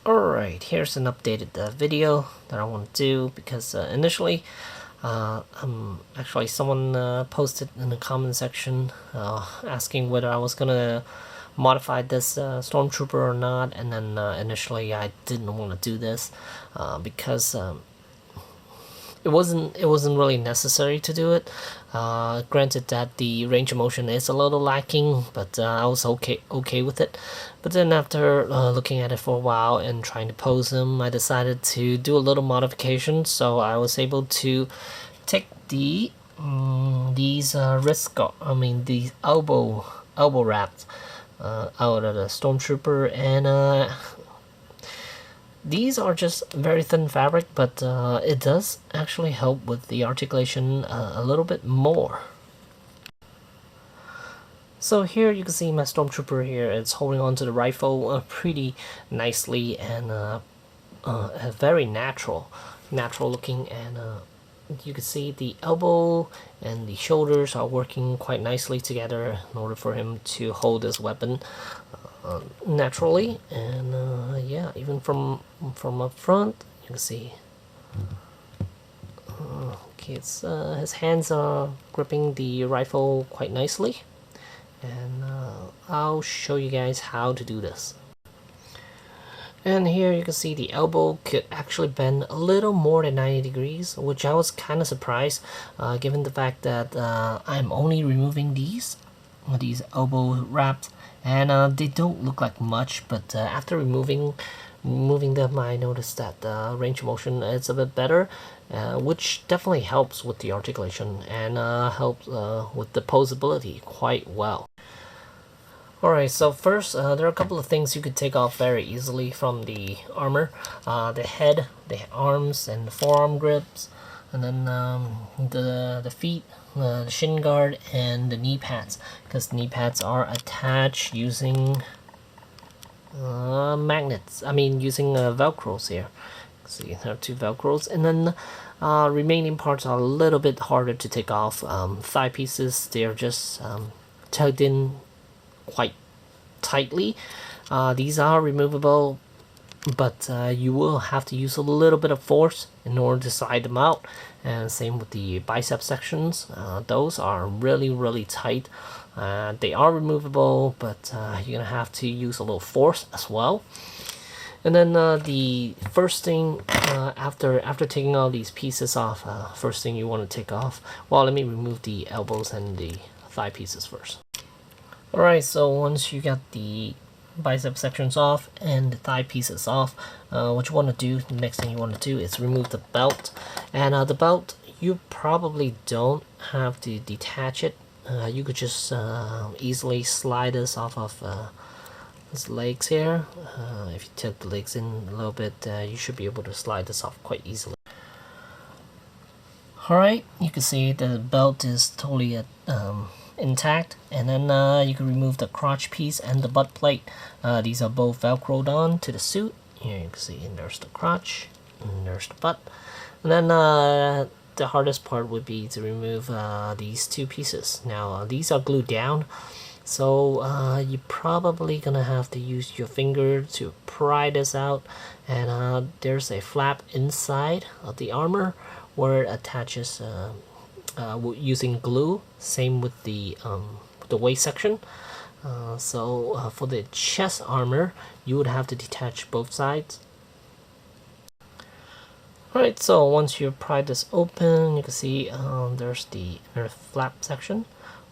Alright, here's an updated video that I want to do because initially actually someone posted in the comment section asking whether I was gonna modify this Stormtrooper or not, and then initially I didn't want to do this because it wasn't really necessary to do it. Granted that the range of motion is a little lacking, but I was okay with it. But then after looking at it for a while and trying to pose them, I decided to do a little modification. So I was able to take these these elbow wraps out of the Stormtrooper, and these are just very thin fabric, but it does actually help with the articulation a little bit more. So here you can see my Stormtrooper here. It's holding onto the rifle pretty nicely, and very natural looking, and you can see the elbow and the shoulders are working quite nicely together in order for him to hold his weapon naturally. And yeah, even from up front you can see okay, it's his hands are gripping the rifle quite nicely, and I'll show you guys how to do this. And here you can see the elbow could actually bend a little more than 90 degrees, which I was kind of surprised given the fact that I'm only removing these elbow wraps, and they don't look like much, but after removing them, I noticed that the range of motion is a bit better, which definitely helps with the articulation and helps with the posability quite well. Alright, so first there are a couple of things you could take off very easily from the armor. The head, the arms, and the forearm grips, and then the feet, the shin guard, and the knee pads, because the knee pads are attached using magnets. Using velcros here. See, there are two velcros, and then remaining parts are a little bit harder to take off. Thigh pieces, they're just tugged in quite tightly. These are removable, but you will have to use a little bit of force in order to slide them out. And same with the bicep sections. Those are really tight. They are removable, but you're gonna have to use a little force as well. And then the first thing after taking all these pieces off, first thing you want to take off, well, let me remove the elbows and the thigh pieces first. Alright, so once you got the bicep sections off and the thigh pieces off, what you want to do, the next thing you want to do is remove the belt. And the belt, you probably don't have to detach it. You could just easily slide this off of his legs here. If you tilt the legs in a little bit, you should be able to slide this off quite easily. Alright, you can see the belt is totally intact, and then you can remove the crotch piece and the butt plate. These are both velcroed on to the suit. Here you can see, and there's the crotch, and there's the butt. And then the hardest part would be to remove these two pieces. Now these are glued down, so you're probably gonna have to use your finger to pry this out. And there's a flap inside of the armor where it attaches using glue. Same with the waist section. So for the chest armor, you would have to detach both sides. Alright, so once you pry this open, you can see there's the inner flap section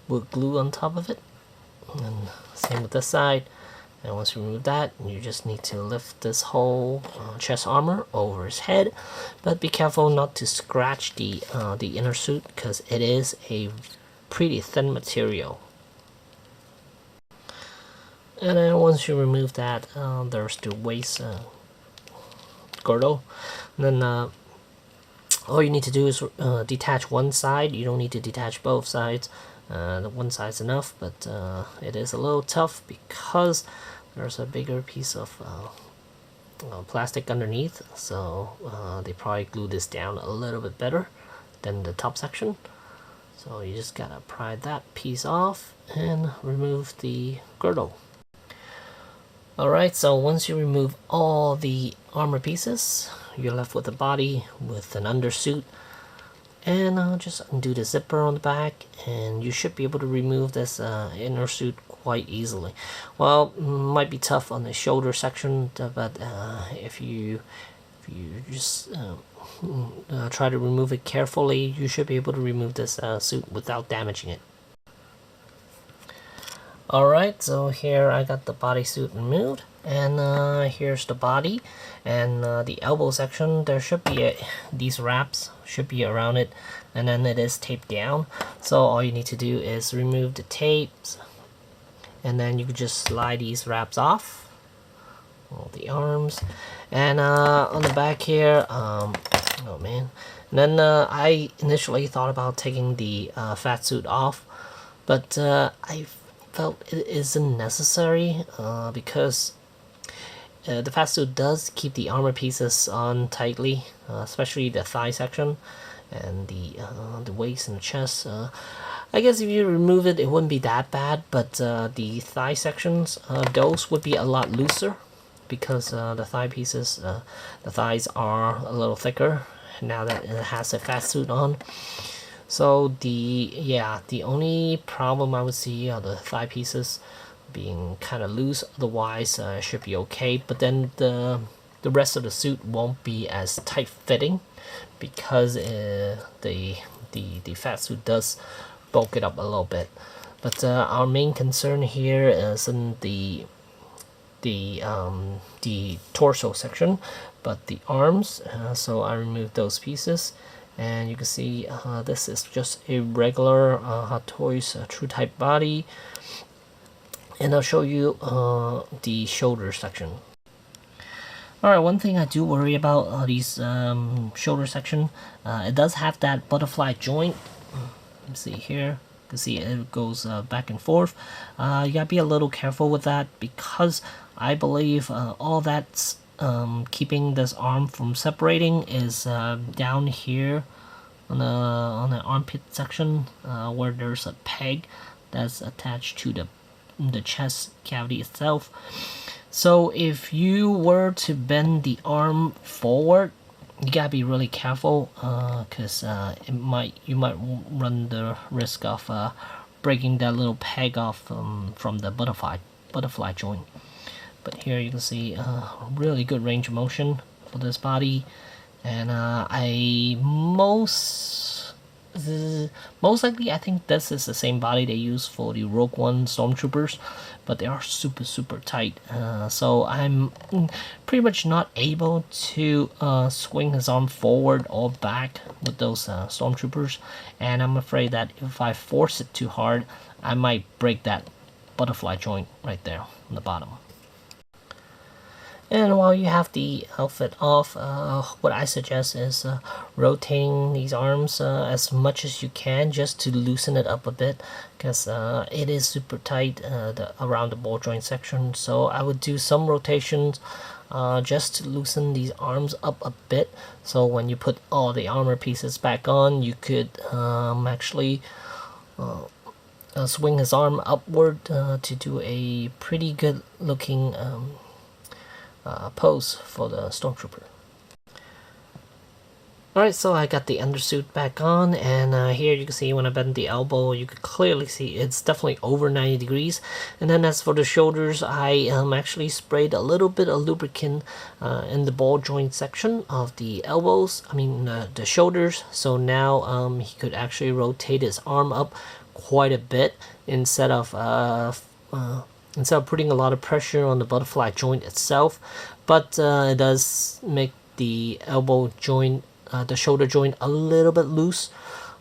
with glue on top of it. And same with this side. And once you remove that, you just need to lift this whole chest armor over his head. But be careful not to scratch the inner suit, because it is a pretty thin material. And then once you remove that, there's the waist girdle. And then all you need to do is detach one side. You don't need to detach both sides. The one side's enough, but it is a little tough because there's a bigger piece of plastic underneath, so they probably glued this down a little bit better than the top section. So you just gotta pry that piece off and remove the girdle. Alright, so once you remove all the armor pieces, you're left with a body with an undersuit. And I'll just undo the zipper on the back, and you should be able to remove this inner suit quite easily. Well, might be tough on the shoulder section, but if you just try to remove it carefully, you should be able to remove this suit without damaging it. Alright, so here I got the bodysuit removed, and here's the body, and the elbow section, there should be these wraps should be around it, and then it is taped down. So all you need to do is remove the tapes, and then you can just slide these wraps off, all the arms, and on the back here, oh man, and then I initially thought about taking the fat suit off, but I felt it isn't necessary because the fat suit does keep the armor pieces on tightly, especially the thigh section and the waist and the chest. I guess if you remove it, it wouldn't be that bad, but the thigh sections, those would be a lot looser because the thigh pieces, the thighs are a little thicker now that it has a fat suit on. So the only problem I would see are the thigh pieces being kind of loose. Otherwise, should be okay. But then the rest of the suit won't be as tight fitting because the fat suit does bulk it up a little bit. But our main concern here is in the torso section, but the arms. So I removed those pieces. And you can see this is just a regular Hot Toys True Type body. And I'll show you the shoulder section. Alright, one thing I do worry about these shoulder section, it does have that butterfly joint. Let's see here. You can see it goes back and forth. You gotta be a little careful with that because I believe all that's keeping this arm from separating is down here on the armpit section where there's a peg that's attached to the chest cavity itself. So if you were to bend the arm forward, you gotta be really careful because you might run the risk of breaking that little peg off from the butterfly joint. But here you can see really good range of motion for this body, and most likely I think this is the same body they use for the Rogue One Stormtroopers, but they are super tight. So I'm pretty much not able to swing his arm forward or back with those Stormtroopers, and I'm afraid that if I force it too hard, I might break that butterfly joint right there on the bottom. And while you have the outfit off, what I suggest is rotating these arms as much as you can just to loosen it up a bit, because it is super tight around the ball joint section. So I would do some rotations just to loosen these arms up a bit, so when you put all the armor pieces back on, you could actually swing his arm upward to do a pretty good looking pose for the Stormtrooper. Alright, so I got the undersuit back on, and here you can see when I bend the elbow, you can clearly see it's definitely over 90 degrees. And then as for the shoulders, I actually sprayed a little bit of lubricant in the ball joint section of the elbows, the shoulders, so now he could actually rotate his arm up quite a bit instead of putting a lot of pressure on the butterfly joint itself. But it does make the elbow joint, the shoulder joint, a little bit loose,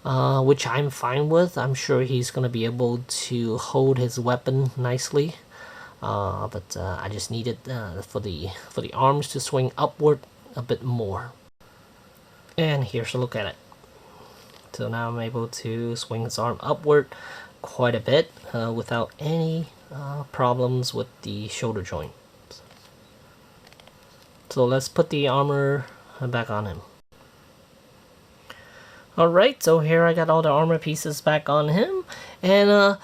which I'm fine with. I'm sure he's going to be able to hold his weapon nicely. But I just needed for the arms to swing upward a bit more. And here's a look at it. So now I'm able to swing his arm upward quite a bit without any problems with the shoulder joint. So let's put the armor back on him. Alright, so here I got all the armor pieces back on him, and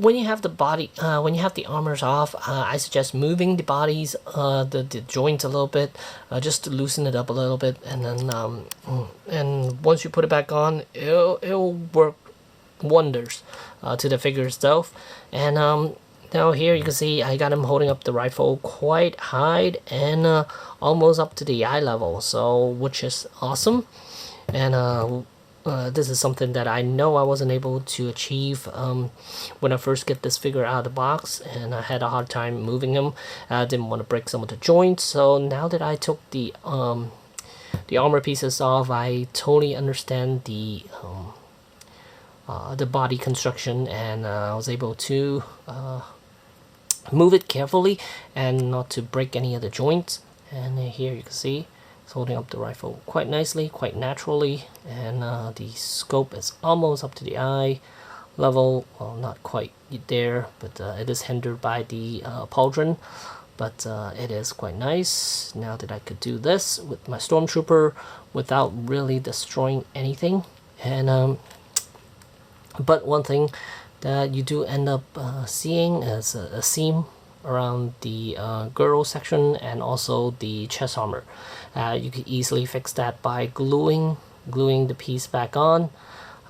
when you have the body, when you have the armors off, I suggest moving the bodies, the joints a little bit, just to loosen it up a little bit, and then and once you put it back on, it'll work wonders to the figure itself. And now here you can see I got him holding up the rifle quite high and almost up to the eye level, so which is awesome. And this is something that I know I wasn't able to achieve when I first get this figure out of the box, and I had a hard time moving him. I didn't want to break some of the joints, so now that I took the armor pieces off, I totally understand the body construction, and I was able to move it carefully and not to break any of the joints. And here you can see it's holding up the rifle quite nicely, quite naturally, and the scope is almost up to the eye level. Well, not quite there, but it is hindered by the pauldron, but it is quite nice. Now that I could do this with my Stormtrooper without really destroying anything. And but one thing that you do end up seeing is a seam around the girdle section and also the chest armor. You could easily fix that by gluing the piece back on.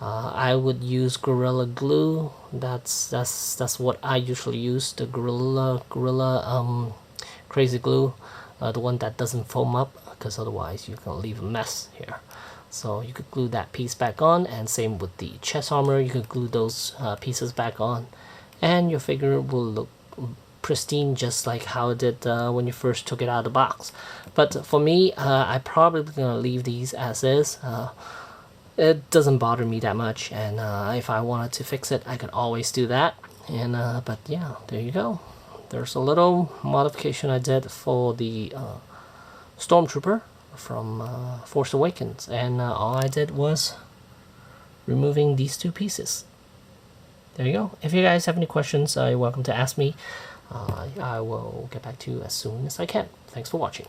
I would use Gorilla Glue. That's what I usually use, the Gorilla Crazy Glue, the one that doesn't foam up, because otherwise you're gonna leave a mess here. So you could glue that piece back on, and same with the chest armor, you could glue those pieces back on, and your figure will look pristine just like how it did when you first took it out of the box. But for me, I'm probably gonna leave these as is. It doesn't bother me that much, and if I wanted to fix it, I could always do that. And but yeah, there you go. There's a little modification I did for the Stormtrooper from Force Awakens, and all I did was removing these two pieces. There you go. If you guys have any questions, you're welcome to ask me. I will get back to you as soon as I can. Thanks for watching.